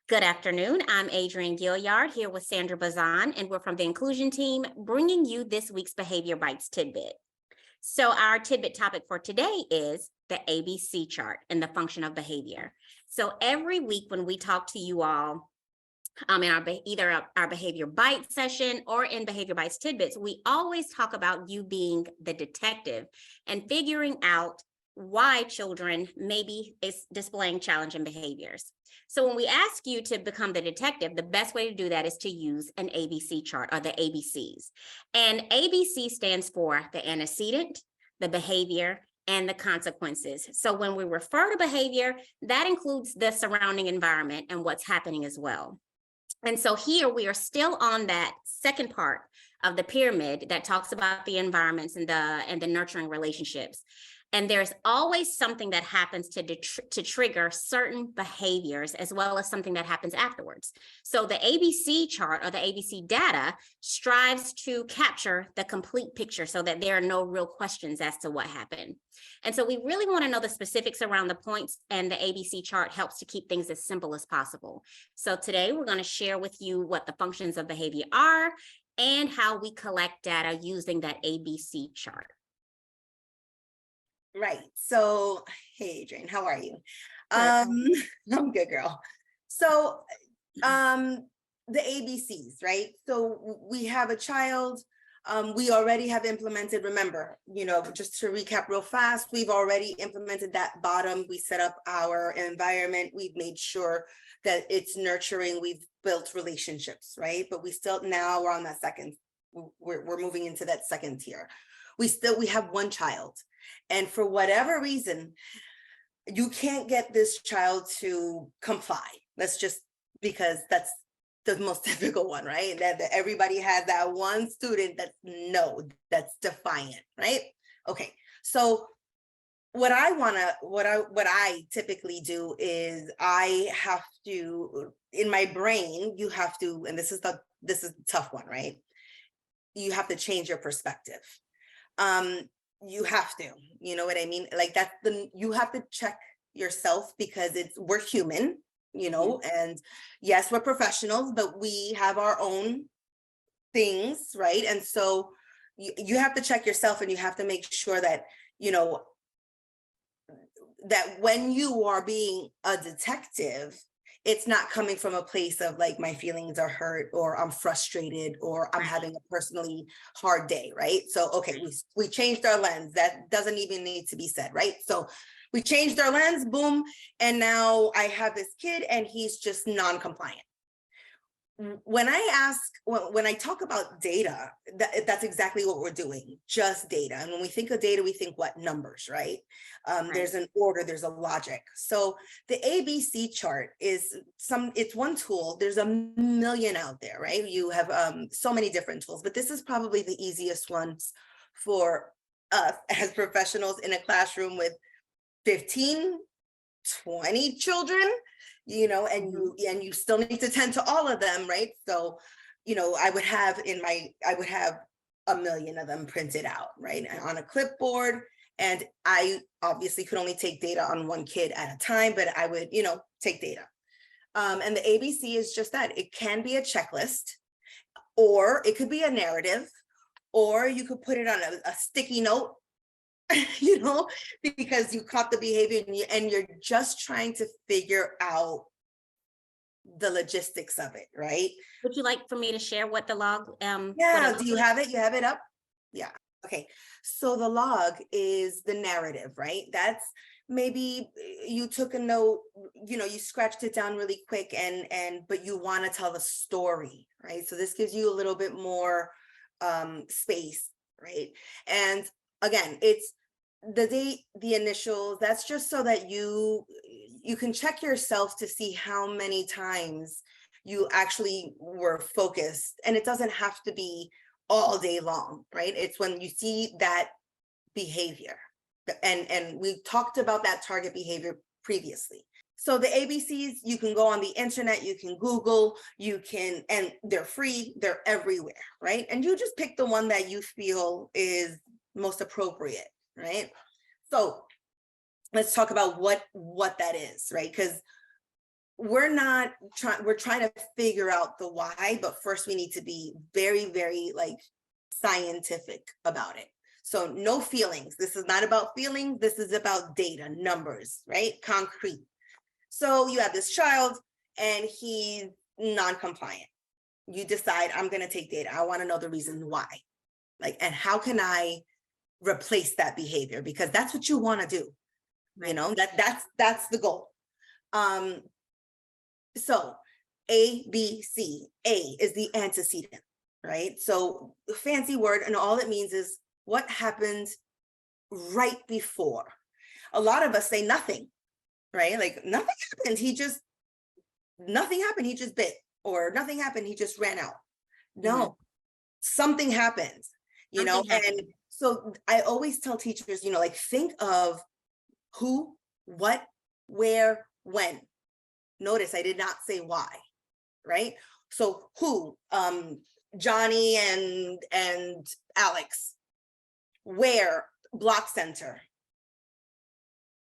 Good afternoon. I'm Adrienne Gilliard here with Sandra Bazan, and we're from the Inclusion Team bringing you this week's Behavior Bites tidbit. So our tidbit topic for today is the ABC chart and the function of behavior. So every week when we talk to you all in either our Behavior Bite session or in Behavior Bites tidbits, we always talk about you being the detective and figuring out why children maybe is displaying challenging behaviors. So when we ask you to become the detective, the best way to do that is to use an ABC chart or the ABCs. And ABC stands for the antecedent, the behavior, and the consequences. So when we refer to behavior, that includes the surrounding environment and what's happening as well. And so here we are still on that second part of the pyramid that talks about the environments and the nurturing relationships. And there's always something that happens to trigger certain behaviors, as well as something that happens afterwards. So the ABC chart or the ABC data strives to capture the complete picture so that there are no real questions as to what happened. And so we really want to know the specifics around the points, and the ABC chart helps to keep things as simple as possible. So today we're going to share with you what the functions of behavior are and how we collect data using that ABC chart. Right. So, hey, Adrienne, how are you? I'm good, girl. So, the ABCs, right? So we have a child, we already have implemented, remember, just to recap real fast, we've already implemented that bottom. We set up our environment. We've made sure that it's nurturing. We've built relationships, right? But now we're on that second, we're moving into that second tier. We have one child. And for whatever reason, you can't get this child to comply. That's just because that's the most typical one, right? That everybody has that one student that's defiant, right? Okay, so what I typically do is I have to, in my brain, you have to, and this is the tough one, right? You have to change your perspective. You have to, you know what I mean? Like you have to check yourself, because we're human, and yes, we're professionals, but we have our own things, right? And so you have to check yourself, and you have to make sure that, that when you are being a detective, it's not coming from a place of like, my feelings are hurt, or I'm frustrated, or I'm having a personally hard day, right? So, okay, we changed our lens. That doesn't even need to be said, right? So we changed our lens, boom, and now I have this kid and he's just non-compliant. When I talk about data, that's exactly what we're doing, just data. And when we think of data, we think what? Numbers, right? There's an order, there's a logic. So the ABC chart it's one tool. There's a million out there, right? You have so many different tools, but this is probably the easiest ones for us as professionals in a classroom with 15, 20 children, and you still need to tend to all of them, right? So, I would have a million of them printed out, right, on a clipboard. And I obviously could only take data on one kid at a time, but I would, take data. And the ABC is just that. It can be a checklist, or it could be a narrative, or you could put it on a sticky note, because you caught the behavior, and you're just trying to figure out the logistics of it, right? Would you like for me to share what the log? Yeah, do you have it? You have it up? Yeah. Okay. So the log is the narrative, right? That's maybe you took a note, you scratched it down really quick, but you want to tell the story, right? So this gives you a little bit more space, right? And again, it's the date, the initials. That's just so that you can check yourself to see how many times you actually were focused. And it doesn't have to be all day long, right? It's when you see that behavior. And we talked about that target behavior previously. So the ABCs, you can go on the internet, you can Google, and they're free, they're everywhere, right? And you just pick the one that you feel is most appropriate, right? So let's talk about what that is, right? Because we're trying to figure out the why, but first we need to be very, very like scientific about it. So no feelings. This is not about feelings. This is about data, numbers, right? Concrete. So you have this child and he's non-compliant. You decide, I'm going to take data. I want to know the reason why. Like, and how can I replace that behavior? Because that's what you want to do. You know, that's the goal. So A, B, C. A is the antecedent, right? So the fancy word, and all it means is what happened right before. A lot of us say nothing, right? Like nothing happened. Nothing happened. He just bit, or nothing happened. He just ran out. No, something happens, you know? And so I always tell teachers, you know, like think of who, what, where, when. Notice I did not say why, right? So who, Johnny and Alex. Where, Block Center.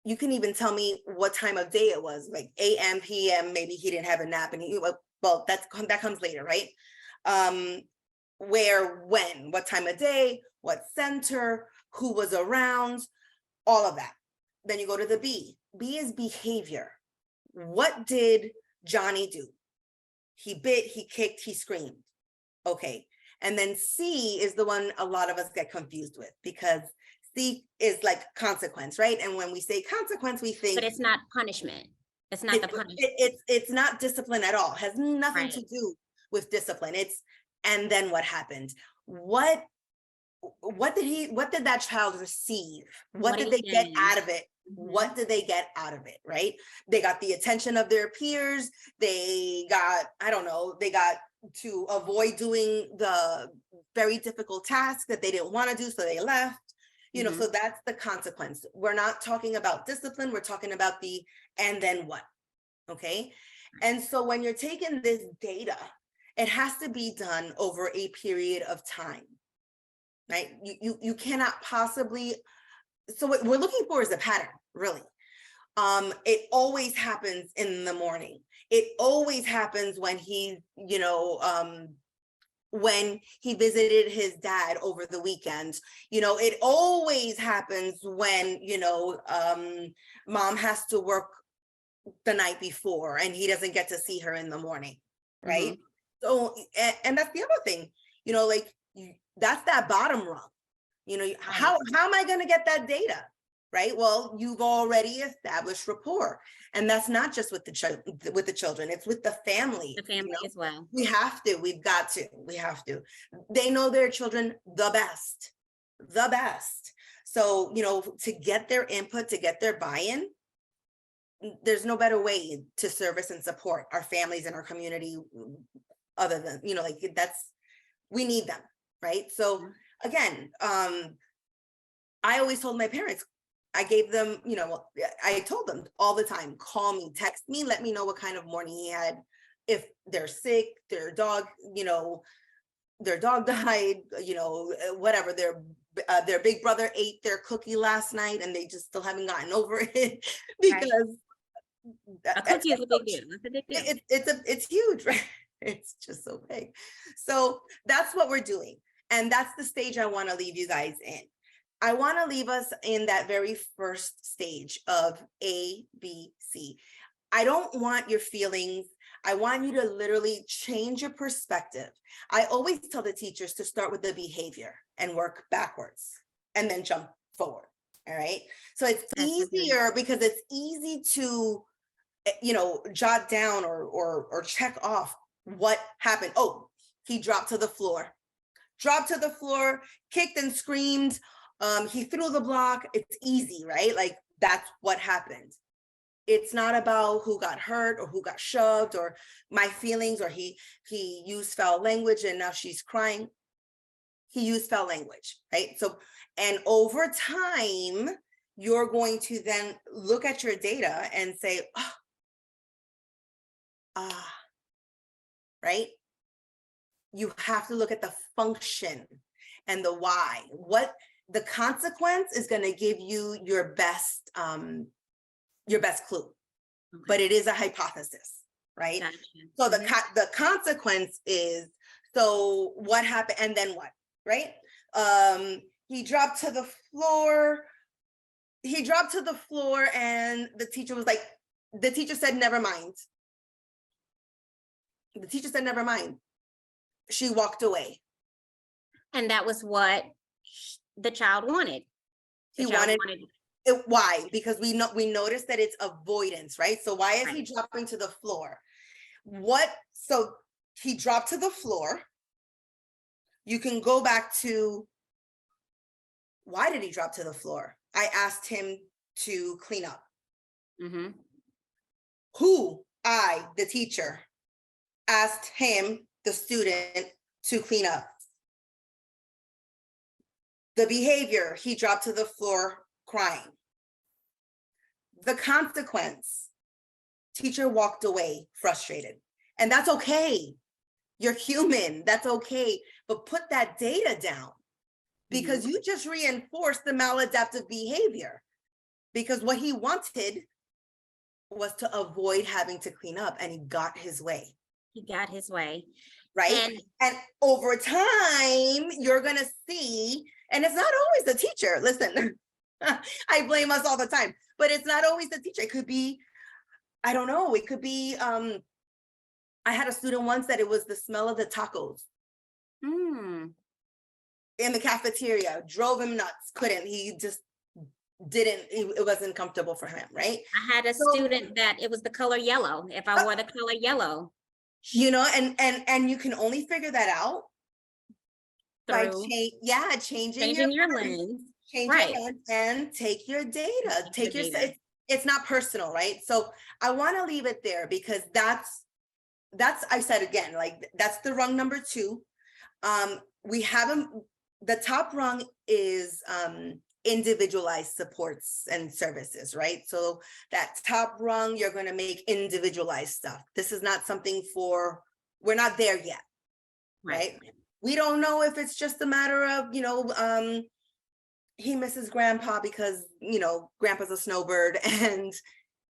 You can even tell me what time of day it was, like AM, PM, maybe he didn't have a nap and well, that comes later, right? Where, when, what time of day, what center, who was around, all of that. Then you go to the B. B is behavior. What did Johnny do? He bit, he kicked, he screamed. Okay. And then C is the one a lot of us get confused with, because C is like consequence, right? And when we say consequence, we think— But it's not punishment. It's not the punishment. It's not discipline at all. It has nothing to do with discipline. It's, and then what happened? What did that child receive? What did they get out of it? What did they get out of it, right? They got the attention of their peers. They got, I don't know, they got to avoid doing the very difficult task that they didn't want to do, so they left. You know, so that's the consequence. We're not talking about discipline. We're talking about the and then what, okay? And so when you're taking this data, it has to be done over a period of time, right? You cannot possibly, so what we're looking for is a pattern, really. It always happens in the morning. It always happens when he, you know, when he visited his dad over the weekend. You know, it always happens when, you know, mom has to work the night before and he doesn't get to see her in the morning, right? So, and that's the other thing, you know, like that's that bottom rung. You know, how am I going to get that data, right? Well, you've already established rapport, and that's not just with the children; it's with the family. The family, you know, as well. We have to. We've got to. We have to. They know their children the best, the best. So, you know, to get their input, to get their buy-in, there's no better way to service and support our families and our community, other than, you know, like we need them, right? So. Again, I always told my parents, I gave them, you know, I told them all the time, call me, text me, let me know what kind of morning he had. If they're sick, their dog, you know, their dog died, you know, whatever, their big brother ate their cookie last night and they just still haven't gotten over it because a cookie is a big deal. It's a big deal. It's huge, right? It's just so big. So that's what we're doing. And that's the stage I want to leave you guys in. I want to leave us in that very first stage of A, B, C. I don't want your feelings. I want you to literally change your perspective. I always tell the teachers to start with the behavior and work backwards and then jump forward. All right. So it's easier because it's easy to, you know, jot down or check off what happened. Oh, he dropped to the floor. Dropped to the floor, kicked and screamed. He threw the block. It's easy, right? Like that's what happened. It's not about who got hurt or who got shoved or my feelings, or he used foul language and now she's crying. He used foul language, right? So, and over time, you're going to then look at your data and say, right? You have to look at the function and the why. What the consequence is going to give you your best clue, but it is a hypothesis, right? Gotcha. So Mhm. the consequence is, so what happened and then what, right? He dropped to the floor. He dropped to the floor and the teacher was like, the teacher said, never mind. The teacher said, never mind. She walked away. And that was what the child wanted. The He child wanted wanted, it. Why? Because we noticed that it's avoidance, right? So why is he right. dropping to the floor? What? So he dropped to the floor. You can go back to, why did he drop to the floor? I asked him to clean up. Mm-hmm. Who? I, the teacher, asked him, the student, to clean up. The behavior, he dropped to the floor crying. The consequence, teacher walked away frustrated. And that's okay. You're human, that's okay. But put that data down, because you just reinforced the maladaptive behavior, because what he wanted was to avoid having to clean up, and he got his way. He got his way. Right? And over time, you're gonna see, and it's not always the teacher. Listen, I blame us all the time, but it's not always the teacher. It could be, I don't know, it could be, I had a student once that it was the smell of the tacos Mm. in the cafeteria, drove him nuts, couldn't, he just didn't, it wasn't comfortable for him, right? I had a student that it was the color yellow. If I wore the color yellow, you know, and you can only figure that out by through changing changing your lens. change Right. your lens and take your data, Take take your your, data. it's not personal, right? So I want to leave it there, because that's, I said again, like, that's the rung number 2. We haven't, the top rung is individualized supports and services, right? So that top rung, you're going to make individualized stuff. This is not something for, we're not there yet, right? We don't know if it's just a matter of, he misses grandpa because, grandpa's a snowbird and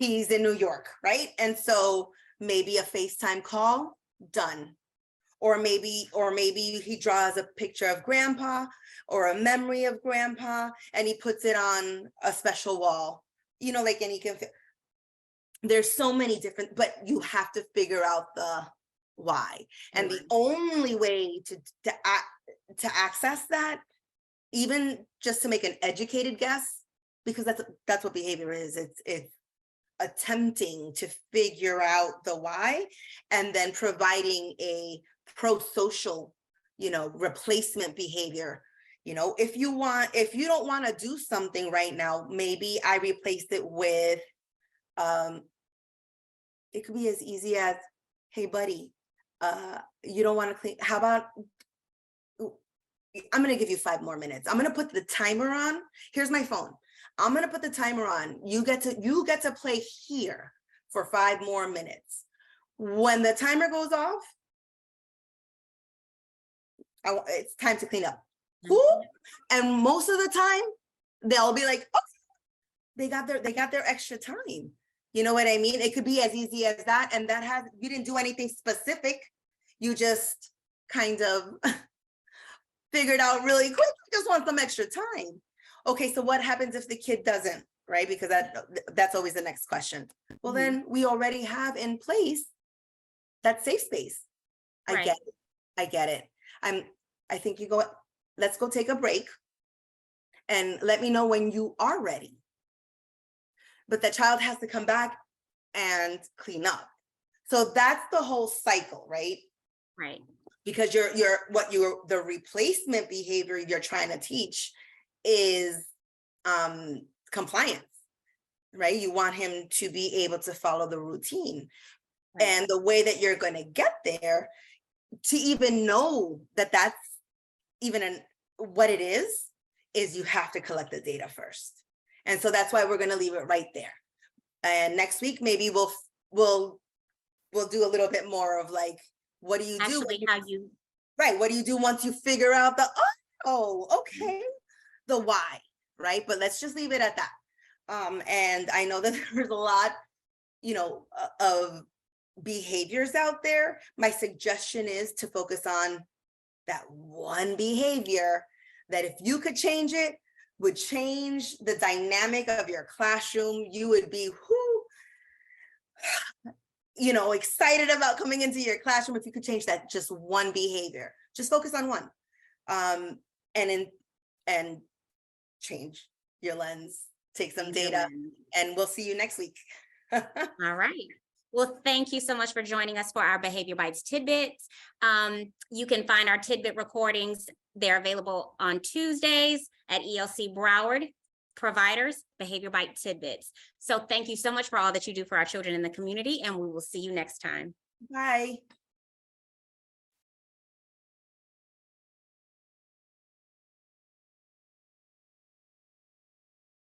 he's in New York, right? And so maybe a FaceTime call, done. Or maybe he draws a picture of grandpa or a memory of grandpa and he puts it on a special wall, like, and he can, there's so many different, but you have to figure out the why. And the only way to access that, even just to make an educated guess, because that's what behavior is. It's attempting to figure out the why, and then providing a pro-social, replacement behavior. If you don't want to do something right now, maybe I replace it with, it could be as easy as, hey buddy, you don't want to clean, how about, I'm going to give you 5 more minutes. I'm going to put the timer on. Here's my phone. I'm going to put the timer on. You get to play here for 5 more minutes. When the timer goes off, it's time to clean up. Cool. And most of the time, they'll be like, oh, they got their extra time. You know what I mean? It could be as easy as that. And you didn't do anything specific. You just kind of figured out really quick, just want some extra time. Okay, so what happens if the kid doesn't, right? Because that's always the next question. Well, then we already have in place that safe space. I get it. I think let's go take a break and let me know when you are ready. But the child has to come back and clean up. So that's the whole cycle, right? Right. Because the replacement behavior you're trying to teach is compliance, right? You want him to be able to follow the routine. Right. And the way that you're going to get there, to even know that that's even what it is you have to collect the data first. And so that's why we're going to leave it right there. And next week, maybe we'll do a little bit more of like, what do you do? What do you do once you figure out okay, the why, right? But let's just leave it at that. And I know that there's a lot, of behaviors out there, my suggestion is to focus on that one behavior that if you could change it, would change the dynamic of your classroom. You would be excited about coming into your classroom if you could change that just one behavior. Just focus on one. And change your lens, take some data, and we'll see you next week. All right. Well, thank you so much for joining us for our Behavior Bites Tidbits. You can find our tidbit recordings. They're available on Tuesdays at ELC Broward providers, Behavior Bite Tidbits. So thank you so much for all that you do for our children in the community, and we will see you next time. Bye.